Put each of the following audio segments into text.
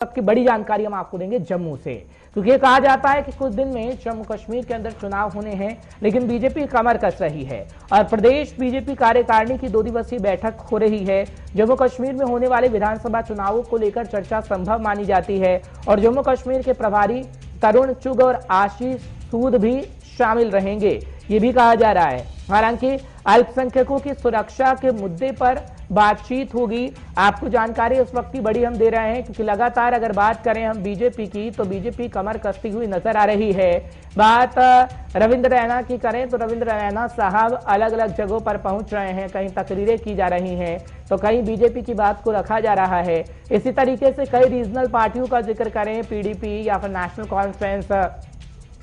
की बड़ी जानकारी हम आपको देंगे जम्मू से, क्योंकि कहा जाता है कि कुछ दिन में जम्मू कश्मीर के अंदर चुनाव होने हैं, लेकिन बीजेपी कमर कस रही है और प्रदेश बीजेपी कार्यकारिणी की 2 दिवसीय बैठक हो रही है। जम्मू कश्मीर में होने वाले विधानसभा चुनावों को लेकर चर्चा संभव मानी जाती है और जम्मू कश्मीर के प्रभारी तरुण चुग और आशीष सूद भी शामिल रहेंगे, ये भी कहा जा रहा है। हालांकि अल्पसंख्यकों की सुरक्षा के मुद्दे पर बातचीत होगी। आपको जानकारी इस वक्त की बड़ी हम दे रहे हैं, क्योंकि लगातार अगर बात करें हम बीजेपी की, तो बीजेपी कमर कसती हुई नजर आ रही है। बात रविंद्र रैना की करें तो रविंद्र रैना साहब अलग अलग जगहों पर पहुंच रहे हैं, कहीं तकरीरें की जा रही हैं तो कहीं बीजेपी की बात को रखा जा रहा है। इसी तरीके से कई रीजनल पार्टियों का जिक्र करें, पीडीपी या फिर नेशनल कॉन्फ्रेंस,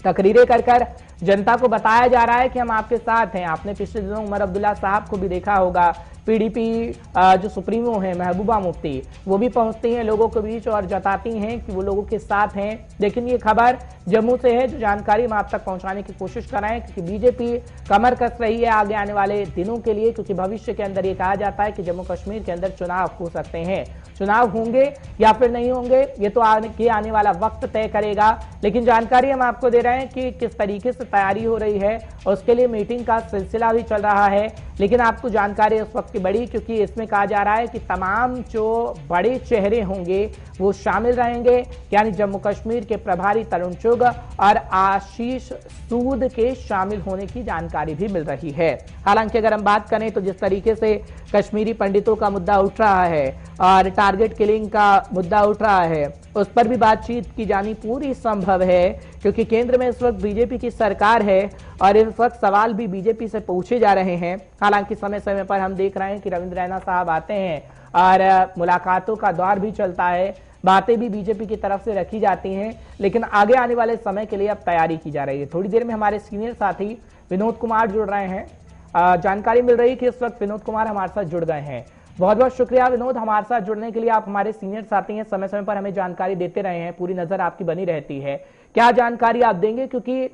तकरीरें कर जनता को बताया जा रहा है कि हम आपके साथ हैं। आपने पिछले दिनों उमर अब्दुल्ला साहब को भी देखा होगा, पीडीपी जो सुप्रीमो है महबूबा मुफ्ती, वो भी पहुंचती हैं लोगों के बीच और जताती हैं कि वो लोगों के साथ हैं। लेकिन ये खबर जम्मू से है, जो जानकारी हम आप तक पहुंचाने की कोशिश कर रहे हैं, क्योंकि बीजेपी कमर कस रही है आगे आने वाले दिनों के लिए, क्योंकि भविष्य के अंदर ये कहा जाता है कि जम्मू कश्मीर के अंदर चुनाव हो सकते हैं। चुनाव होंगे या फिर नहीं होंगे, ये तो आने वाला वक्त तय करेगा। लेकिन जानकारी हम आपको दे रहे हैं कि किस तरीके से तैयारी हो रही है और उसके लिए मीटिंग का सिलसिला भी चल रहा है। लेकिन आपको जानकारी उस वक्त की बड़ी, क्योंकि इसमें कहा जा रहा है कि तमाम जो बड़े चेहरे होंगे वो शामिल रहेंगे, यानी जम्मू कश्मीर के प्रभारी तरुण चुग और आशीष सूद के शामिल होने की जानकारी भी मिल रही है। हालांकि अगर हम बात करें तो जिस तरीके से कश्मीरी पंडितों का मुद्दा उठ रहा है और टारगेट किलिंग का मुद्दा उठ रहा है, उस पर भी बातचीत की जानी पूरी संभव है, क्योंकि केंद्र में इस वक्त बीजेपी की सरकार है और इस वक्त सवाल भी बीजेपी से पूछे जा रहे हैं। हालांकि समय समय पर हम देख रहे हैं कि रविंद्र रैना साहब आते हैं और मुलाकातों का दौर भी चलता है, बातें भी बीजेपी की तरफ से रखी जाती हैं, लेकिन आगे आने वाले समय के लिए अब तैयारी की जा रही है। थोड़ी देर में हमारे सीनियर साथी विनोद कुमार जुड़ रहे हैं। जानकारी मिल रही है कि इस वक्त विनोद कुमार हमारे साथ जुड़ गए हैं। बहुत बहुत शुक्रिया विनोद, हमारे साथ जुड़ने के लिए। आप हमारे सीनियर साथी हैं, समय समय पर हमें जानकारी देते रहे हैं, पूरी नजर आपकी बनी रहती है। क्या जानकारी आप देंगे, क्योंकि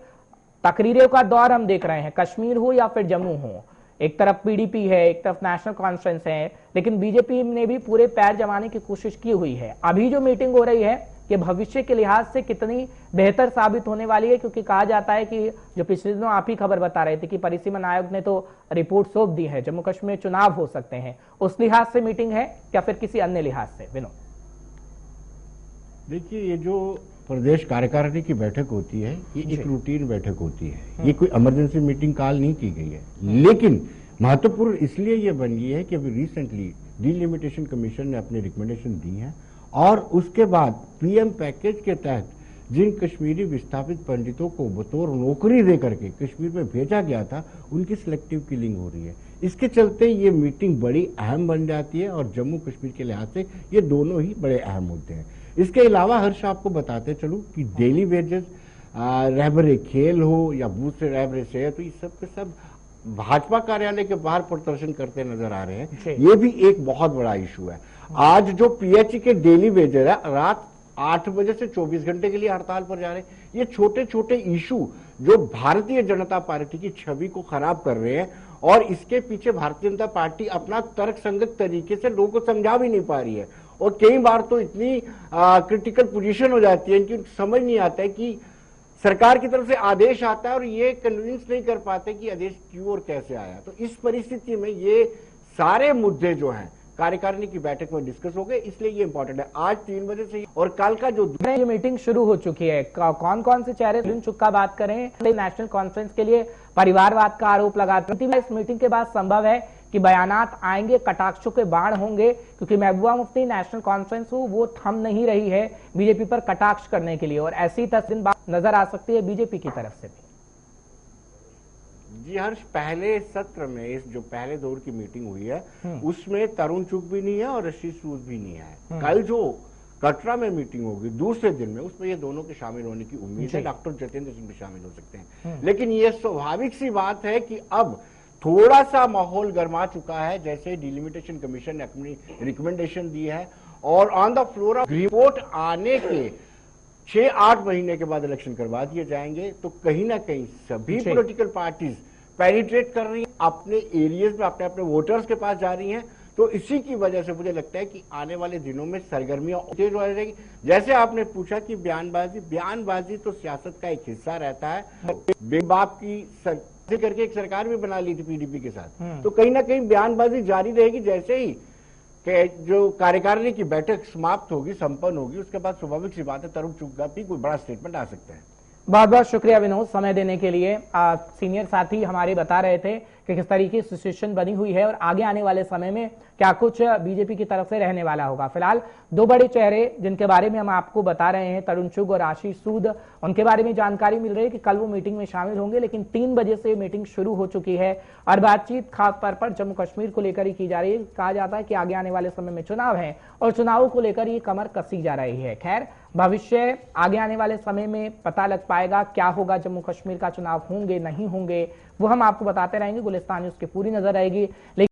तकरीरों का दौर हम देख रहे हैं, कश्मीर हो या फिर जम्मू हो, एक तरफ पीडीपी है, एक तरफ नेशनल कॉन्फ्रेंस है, लेकिन बीजेपी ने भी पूरे पैर जमाने की कोशिश की हुई है। अभी जो मीटिंग हो रही है कि भविष्य के लिहाज से कितनी बेहतर साबित होने वाली है, क्योंकि कहा जाता है कि जो पिछले दिनों आप ही खबर बता रहे थे कि परिसीमन आयोग ने तो रिपोर्ट सौंप दी है, जम्मू कश्मीर में चुनाव हो सकते हैं, उस लिहाज से मीटिंग है या फिर किसी अन्य लिहाज से? विनोद देखिए, ये जो प्रदेश कार्यकारिणी की बैठक होती है, ये एक रूटीन बैठक होती है, ये कोई इमरजेंसी मीटिंग कॉल नहीं की गई है। लेकिन महत्वपूर्ण इसलिए ये बन गई है कि अभी रिसेंटली डिलिमिटेशन कमीशन ने अपनी रिकमेंडेशन दी है और उसके बाद पीएम पैकेज के तहत जिन कश्मीरी विस्थापित पंडितों को बतौर नौकरी दे करके कश्मीर में भेजा गया था, उनकी सिलेक्टिव किलिंग हो रही है। इसके चलते ये मीटिंग बड़ी अहम बन जाती है और जम्मू कश्मीर के लिहाज से ये दोनों ही बड़े अहम मुद्दे हैं। इसके अलावा हर्ष आपको बताते चलूं कि डेली वेजेस, रहबरे खेल हो या बूथ से रहबरे सेहत हो, ये सब के सब भाजपा कार्यालय के बाहर प्रदर्शन करते नजर आ रहे हैं। ये भी एक बहुत बड़ा इशू है। आज जो पीएचई के डेली वेजर है, रात 8 बजे से 24 घंटे के लिए हड़ताल पर जा रहे हैं। ये छोटे छोटे इशू जो भारतीय जनता पार्टी की छवि को खराब कर रहे हैं और इसके पीछे भारतीय जनता पार्टी अपना तर्कसंगत तरीके से लोगों को समझा भी नहीं पा रही है और कई बार तो इतनी क्रिटिकल पोजीशन हो जाती है कि समझ नहीं आता है कि सरकार की तरफ से आदेश आता है और ये कन्विंस नहीं कर पाते कि आदेश क्यों और कैसे आया। तो इस परिस्थिति में ये सारे मुद्दे जो हैं कार्यकारिणी की बैठक में डिस्कस हो गए, इसलिए ये इंपॉर्टेंट है। आज 3 बजे से और कल का जो ये मीटिंग शुरू हो चुकी है, कौन कौन से चेहरे दिन चुका बात करें, नेशनल कॉन्फ्रेंस के लिए परिवारवाद का आरोप लगाते हैं। इस मीटिंग के बाद संभव है कि बयानात आएंगे, कटाक्षों के बाण होंगे, क्योंकि महबूबा मुफ्ती नेशनल कॉन्फ्रेंस हो वो थम नहीं रही है बीजेपी पर कटाक्ष करने के लिए, और ऐसी तस्वीर नजर आ सकती है बीजेपी की तरफ से भी। जी हर्ष, पहले सत्र में इस जो पहले दौर की मीटिंग हुई है उसमें तरुण चुग भी नहीं है और आशीष सूद भी नहीं है। कल जो कटरा में मीटिंग होगी दूसरे दिन में, उसमें ये दोनों के शामिल होने की उम्मीद है। डॉक्टर जितेंद्र सिंह भी शामिल हो सकते हैं। लेकिन ये स्वाभाविक सी बात है कि अब थोड़ा सा माहौल गर्मा चुका है, जैसे डिलिमिटेशन कमीशन ने अपनी रिकमेंडेशन दी है और on the floor of report आने के 6-8 महीने के बाद इलेक्शन करवा दिए जाएंगे। तो कहीं ना कहीं सभी पॉलिटिकल पार्टीज पेनिट्रेट कर रही हैं, अपने एरियाज में अपने अपने वोटर्स के पास जा रही हैं। तो इसी की वजह से मुझे लगता है कि आने वाले दिनों में सरगर्मियां तेज हो जाएगी। जैसे आपने पूछा कि बयानबाजी तो सियासत का एक हिस्सा रहता है। बेबाप की करके एक सरकार भी बना ली थी पीडीपी के साथ, तो कहीं ना कहीं बयानबाजी जारी रहेगी। जैसे ही कि जो कार्यकारिणी की बैठक समाप्त होगी, संपन्न होगी, उसके बाद स्वाभाविक सी बात है तरुण चुग का भी कोई बड़ा स्टेटमेंट आ सकता है। बहुत बहुत शुक्रिया विनोद समय देने के लिए। सीनियर साथी हमारे बता रहे थे कि किस तरीके से सिचुएशन बनी हुई है और आगे आने वाले समय में क्या कुछ बीजेपी की तरफ से रहने वाला होगा। फिलहाल दो बड़े चेहरे जिनके बारे में हम आपको बता रहे हैं, तरुण चुग और आशीष सूद, उनके बारे में जानकारी मिल रही है कि कल वो मीटिंग में शामिल होंगे, लेकिन 3 बजे से मीटिंग शुरू हो चुकी है और बातचीत खास तौर पर जम्मू कश्मीर को लेकर ही की जा रही है। कहा जाता है कि आगे आने वाले समय में चुनाव है और चुनाव को लेकर ये कमर कसी जा रही है। खैर, भविष्य आगे आने वाले समय में पता लग पाएगा क्या होगा, जम्मू कश्मीर का चुनाव होंगे नहीं होंगे वो हम आपको बताते रहेंगे। गुलिस्तान न्यूज़ की पूरी नजर रहेगी।